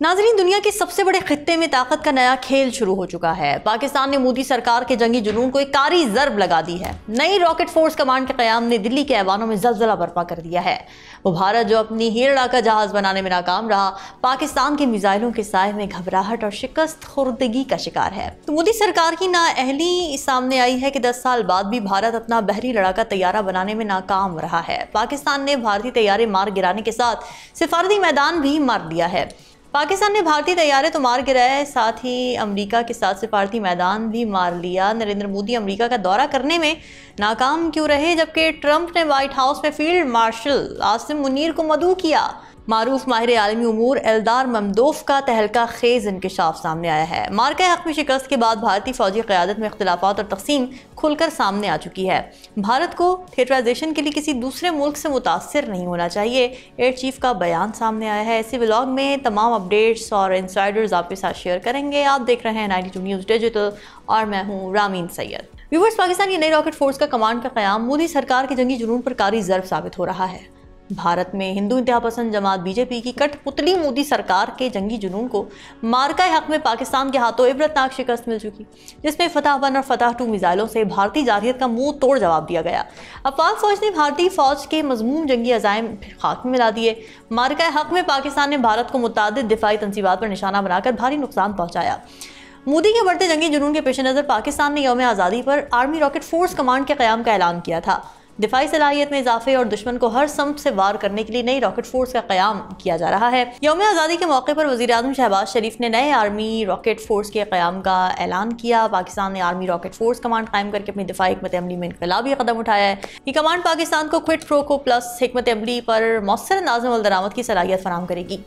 नाज़रीन, दुनिया के सबसे बड़े खित्ते में ताकत का नया खेल शुरू हो चुका है। पाकिस्तान ने मोदी सरकार के जंगी जुनून को एक कारी ज़र्ब लगा दी है। नई रॉकेट फोर्स कमांड के क़याम ने दिल्ली के ऐवानों में ज़लज़ला बर्पा कर दिया है। वो भारत जो अपनी हीर लड़ाका जहाज़ बनाने में नाकाम रहा, पाकिस्तान के मिसाइलों के साए में घबराहट और शिकस्त खुर्दगी का शिकार है। तो मोदी सरकार की नाअहली सामने आई है कि 10 साल बाद भी भारत अपना बहरी लड़ाका तैयारा बनाने में नाकाम रहा है। पाकिस्तान ने भारतीय तैयारे मार गिराने के साथ सिफारती मैदान भी मार दिया है। पाकिस्तान ने भारतीय तैयारे तो मार गिराए, साथ ही अमेरिका के साथ सिफारती मैदान भी मार लिया। नरेंद्र मोदी अमेरिका का दौरा करने में नाकाम क्यों रहे, जबकि ट्रंप ने व्हाइट हाउस में फील्ड मार्शल आसिम मुनीर को मदऊ किया। मारूफ माहिर आलमी उमूर एल्दार ममदोफ का तहलका खेज इंकशाफ सामने आया है। मार्का हक में शिकस्त के बाद भारतीय फौजी क़यादत में इख्तिलाफात और तकसीम खुलकर सामने आ चुकी है। भारत को थिएटराइजेशन के लिए किसी दूसरे मुल्क से मुतासिर नहीं होना चाहिए, एयर चीफ का बयान सामने आया है। इसी व्लॉग में तमाम अपडेट्स और इंसाइडर्स आपके साथ शेयर करेंगे। आप देख रहे हैं 92 न्यूज़ डिजिटल और मैं हूँ रामीन सैयद। व्यूअर्स, पाकिस्तान की नई रॉकेट फोर्स का कमांड का क़याम मोदी सरकार के जंगी जुनून पर कारी ज़र्ब साबित हो रहा है। भारत में हिंदू इंतहा पसंद जमात बीजेपी की कठपुतली मोदी सरकार के जंगी जुनून को मार्का हक में पाकिस्तान के हाथों इबरतनाक शिकस्त मिल चुकी, जिसमें फतह 1 और फतह 2 मिसाइलों से भारतीय जारहियत का मुंह तोड़ जवाब दिया गया। अफवाज फौज ने भारतीय फौज के मजमूम जंगी अज़ाइम खाक में मिला दिए। मार्का हक में पाकिस्तान ने भारत को मुतादिद दिफाई तंसीबात पर निशाना बनाकर भारी नुकसान पहुंचाया। मोदी के बढ़ते जंगी जुनून के पेश नज़र पाकिस्तान ने यौम आज़ादी पर आर्मी रॉकेट फोर्स कमांड के क़याम का ऐलान किया था। दिफाई सलाहियत में इजाफे और दुश्मन को हर समत से वार करने के लिए नई रॉकेट फोर्स का क़याम किया जा रहा है। यौम आज़ादी के मौके पर वज़ीर आज़म शहबाज शरीफ ने नए आर्मी रॉकेट फोर्स के क़याम का ऐलान किया। पाकिस्तान ने आर्मी रॉकेट फोर्स कमांड कायम करके अपनी दिफाई हिकमत अमली में इनकलाबी कदम उठाया है। ये कमांड पाकिस्तान को क्विड प्रो को प्लस हिकमत अमली पर मौसर अंदाज में अमल दरामद की सलाहियत फराहम करेगी।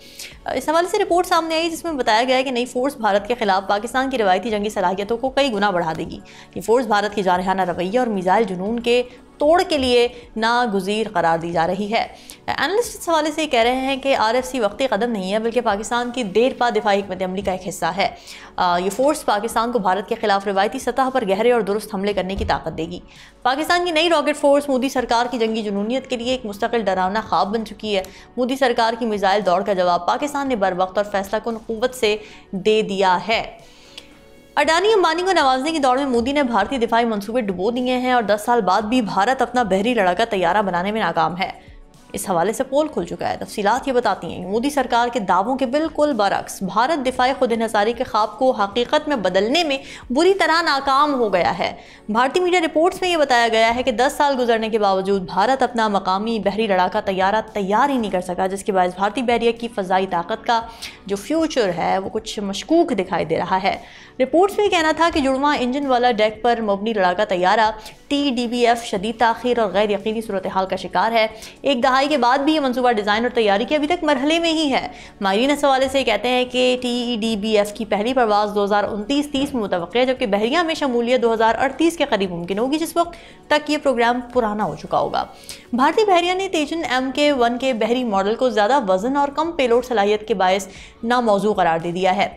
इस हवाले से रिपोर्ट सामने आई जिसमें बताया गया है कि नई फोर्स भारत के खिलाफ पाकिस्तान की रवायती जंगी सलाहियतों को कई गुना बढ़ा देगी। ये फोर्स भारत की जारहाना रवैया और मिसाइल जुनून के तोड़ के लिए नागुज़ीर करार दी जा रही है। एनालिस्ट इस हवाले से कह रहे हैं कि RFC वक्ती कदम नहीं है, बल्कि पाकिस्तान की देर पा दिफाई हिकमत अमली का एक हिस्सा है। ये फोर्स पाकिस्तान को भारत के खिलाफ रवायती सतह पर गहरे और दुरुस्त हमले करने की ताकत देगी। पाकिस्तान की नई रॉकेट फोर्स मोदी सरकार की जंगी जुनूनियत के लिए एक मुस्तकिल डरावना ख्वाब बन चुकी है। मोदी सरकार की मिसाइल दौड़ का जवाब पाकिस्तान ने बर वक्त और फैसला कुन क़ुव्वत से दे दिया है। अडानी अंबानी को नवाजने की दौड़ में मोदी ने भारतीय दिफाई मंसूबे डुबो दिए हैं और 10 साल बाद भी भारत अपना बहरी लड़ाका तैयारा बनाने में नाकाम है। इस हवाले से पोल खुल चुका है। तफसीलात ये बताती हैं मोदी सरकार के दावों के बिल्कुल बरक्स भारत दिफाई खुद इन्हसारी के ख्वाब को हकीकत में बदलने में बुरी तरह नाकाम हो गया है। भारतीय मीडिया रिपोर्ट्स में ये बताया गया है कि 10 साल गुजरने के बावजूद भारत अपना मकामी बहरी लड़ाका तैयारा तैयार ही नहीं कर सका, जिसके बायस भारतीय बहरिया की फ़ज़ाई ताकत का जो फ्यूचर है वो कुछ मशकूक दिखाई दे रहा है। रिपोर्ट्स में कहना था कि जुड़वा इंजन वाला डेक पर मबनी लड़ाका तैयारा TDBF शदीद ताख़ीर और गैर यकीनी सूरत हाल का शिकार है। एक दहाई के बाद भी ये मनसूबा डिज़ाइन और तैयारी के अभी तक मरहले में ही है। माहिरीन इस हवाले से कहते हैं कि TDBF की पहली परवाज़ 2029-30 में मुतवक्किल है, जबकि बहरिया में शमूलियत 2038 के करीब मुमकिन होगी, जिस वक्त तक ये प्रोग्राम पुराना हो चुका होगा। भारतीय बहरिया ने तेजन MK-1 के बहरी मॉडल को ज़्यादा वजन और कम पेलोड सलाहियत के बायस नामौजू करार दे दिया है।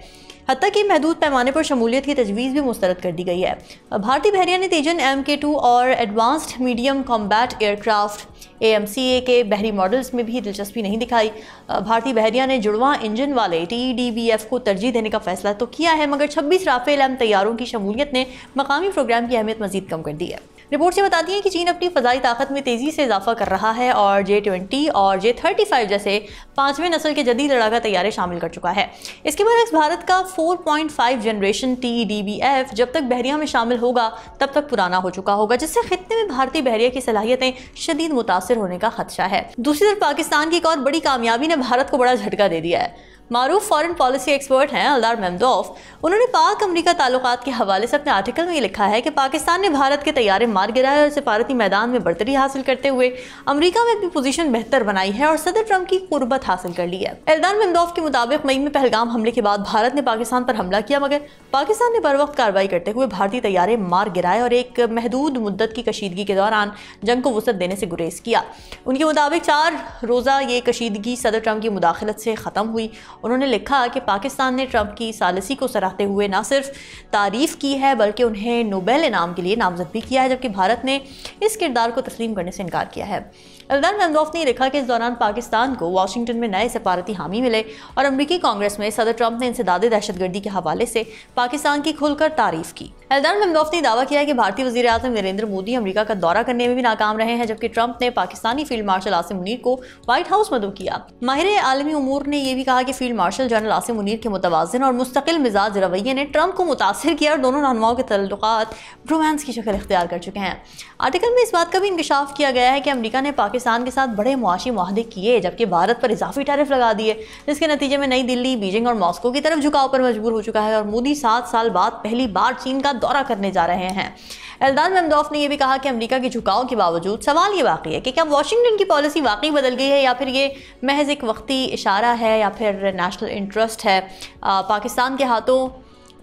हत्ता कि महदूद पैमाने पर शमूलियत की तजवीज़ भी मुस्तरद कर दी गई है। भारतीय बहरिया ने तेजन MK-2 और advanced medium combat aircraft AMCA के बहरी मॉडल्स में भी दिलचस्पी नहीं दिखाई। भारतीय बहरिया ने जुड़वा इंजन वाले TDBF को तरजीह देने का फैसला तो किया है, मगर 26 राफेल M तैयारों की शमूलियत ने मकामी प्रोग्राम की अहमियत मज़ीद कम कर दी है। रिपोर्ट से बताती है कि चीन अपनी फ़ज़ाई ताकत में तेज़ी से इजाफा कर रहा है और J-20 और J-35 जैसे 5वें नस्ल के जदीद लड़ाका तैयारे शामिल कर चुका है। इसके बरक्स भारत का 4.5 जनरेशन TDBF जब तक बहरिया में शामिल होगा तब तक पुराना हो चुका होगा, जिससे खित्ते में भारतीय बहरिया की सलाहियतें शदीद मुतासिर होने का खदशा है। दूसरी तरफ पाकिस्तान की एक और बड़ी कामयाबी ने भारत को बड़ा झटका दे दिया है। मारूफ फॉरेन पॉलिसी एक्सपर्ट हैं एल्दार ममदोफ, उन्होंने पाक अमरीका ताल्लुकात के हवाले से अपने आर्टिकल में ये लिखा है कि पाकिस्तान ने भारत के तैयारे मार गिराए और सिफारती मैदान में बरतरी हासिल करते हुए अमरीका में अपनी पोजीशन बेहतर बनाई है और सदर ट्रंप की कुर्बत हासिल कर ली है। एल्दार ममदोफ के मुताबिक मई में पहलगाम हमले के बाद भारत ने पाकिस्तान पर हमला किया, मगर पाकिस्तान ने बर वक्त कार्रवाई करते हुए भारतीय तैयारे मार गिराए और एक महदूद मुद्दत की कशीदगी के दौरान जंग को वसअत देने से गुरेज किया। उनके मुताबिक 4 रोज़ा ये कशीदगी सदर ट्रंप की मुदाखलत से ख़त्म हुई। उन्होंने लिखा कि पाकिस्तान ने ट्रंप की सालिसी को सराहते हुए न सिर्फ तारीफ की है बल्कि उन्हें नोबेल इनाम के लिए नामजद भी किया है, जबकि भारत ने इस किरदार को तस्लीम करने से इनकार किया है। एल्दान मेमदोफ ने लिखा कि इस दौरान पाकिस्तान को वाशिंगटन में नए सफारती हामी मिले और अमरीकी कांग्रेस में सदर ट्रंप ने इंसदादे दहशतगर्दी के हवाले से पाकिस्तान की खुलकर तारीफ की। एल्दान मेमदोफ ने दावा किया कि भारतीय वज़ीर आज़म नरेंद्र मोदी अमरीका का दौरा करने में भी नाकाम रहे हैं, जबकि ट्रंप ने पाकिस्तानी फील्ड मार्शल आसिम मुनीर को व्हाइट हाउस मदऊ किया। माहिर आलमी उमूर ने यह भी कहा कि field marshal general Asim Munir के मुतवाज़िन और मुस्तकिल मिजाज रवैये ने ट्रंप को मुतासिर किया और दोनों रहनुमाओं के तल्लुकात रोमांस की शक्ल इख्तियार कर चुके हैं। आर्टिकल में इस बात का भी इंकशाफ किया गया है कि अमेरिका ने पाकिस्तान के साथ बड़े मुआशी मुआहदे किए, जबकि भारत पर इजाफी टैरिफ लगा दिए, जिसके नतीजे में नई दिल्ली, बीजिंग और मॉस्को की तरफ झुकाव पर मजबूर हो चुका है और मोदी 7 साल बाद पहली बार चीन का दौरा करने जा रहे हैं। एल्दान मेमदोफ ने यह भी कहा कि अमेरिका के झुकाव के बावजूद सवाल ये बाकी है कि क्या वाशिंगटन की पॉलिसी वाकई बदल गई है या फिर ये महज एक वक्ती इशारा है या फिर नेशनल इंटरेस्ट है। पाकिस्तान के हाथों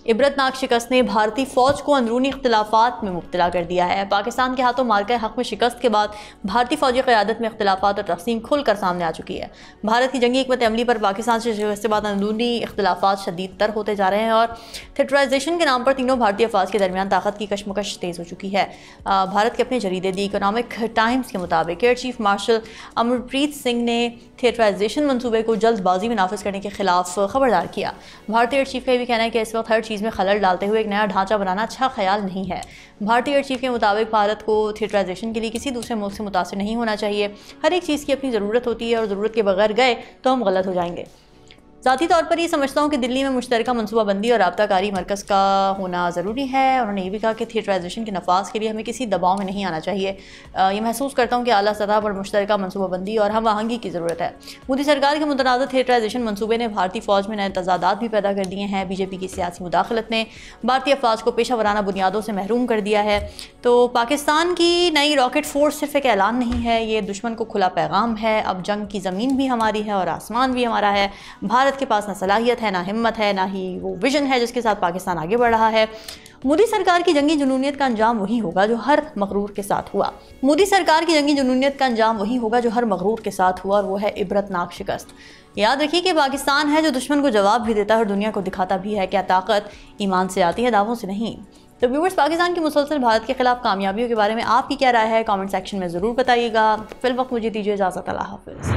इबरतनाक शिकस्त ने भारतीय फौज को अंदरूनी इख्तिलाफात में मुब्तला कर दिया है। पाकिस्तान के हाथों मार्का हक में शिकस्त के बाद भारतीय फौजी क़यादत में इख्तिलाफात और तक़सीम खुलकर सामने आ चुकी है। भारत की जंगी हिकमत अमली पर पाकिस्तान से शिकस्त के बाद अंदरूनी इख्तिलाफात शदीद तर होते जा रहे हैं और थिएटराइजेशन के नाम पर तीनों भारतीय अफवाज के दरमियान ताकत की कशमकश तेज़ हो चुकी है। भारत के अपने जरीदे दी इकोनॉमिक टाइम्स के मुताबिक air chief marshal Amarpreet Singh ने थिएटराइजेशन मनसूबे को जल्दबाजी में नाफिज करने के खिलाफ खबरदार किया। भारतीय एयर चीफ का भी कहना है कि इस वक्त हर चीज़ में खलल डालते हुए एक नया ढांचा बनाना अच्छा ख्याल नहीं है। भारतीय एयर चीफ के मुताबिक भारत को थिएटराइजेशन के लिए किसी दूसरे मुल्क से मुतासिर नहीं होना चाहिए। हर एक चीज़ की अपनी ज़रूरत होती है और ज़रूरत के बगैर गए तो हम गलत हो जाएंगे। ज़ाती तौर पर ये समझता हूँ कि दिल्ली में मुश्तरका मनसूबाबंदी और राब्ताकारी मरकज़ का होना ज़रूरी है। उन्होंने ये भी कहा कि थिएटराइजेशन के नफाज के लिए हमें किसी दबाव में नहीं आना चाहिए। ये महसूस करता हूँ कि आला सतह पर मुश्तरका मनसूबाबंदी और हम आहंगी की ज़रूरत है। मोदी सरकार के मुतनाज़ थिएटराइजेशन मनसूबे ने भारतीय फ़ौज में नए तज़ादात भी पैदा कर दिए हैं। बीजेपी की सियासी मुदाखलत ने भारतीय अफवाज को पेशा वराना बुनियादों से महरूम कर दिया है। तो पाकिस्तान की नई रॉकेट फोर्स सिर्फ एक ऐलान नहीं है, ये दुश्मन को खुला पैगाम है। अब जंग की ज़मीन भी हमारी है और आसमान भी हमारा है। भारत के पास ना सलाहियत है, ना हिम्मत है, ना ही वो विजन है जिसके साथ पाकिस्तान आगे बढ़ रहा है। मोदी सरकार की जंगी जुनूनियत का अंजाम वही होगा जो हर मगरूर के साथ हुआ। मोदी सरकार की जंगी जुनूनियत का अंजाम वही होगा जो हर मगरूर के साथ हुआ, और वो है इबरतनाक शिकस्त। याद रखिए कि पाकिस्तान है जो दुश्मन को जवाब भी देता है और दुनिया को दिखाता भी है क्या ताकत ईमान से आती है, दावों से नहीं। तो व्यूअर्स, पाकिस्तान की मुसलसल भारत के खिलाफ कामयाबियों के बारे में आपकी क्या राय है, कमेंट सेक्शन में ज़रूर बताइएगा। फिलहाल मुझे दीजिए इजाज़त। अल्लाह हाफ़िज़।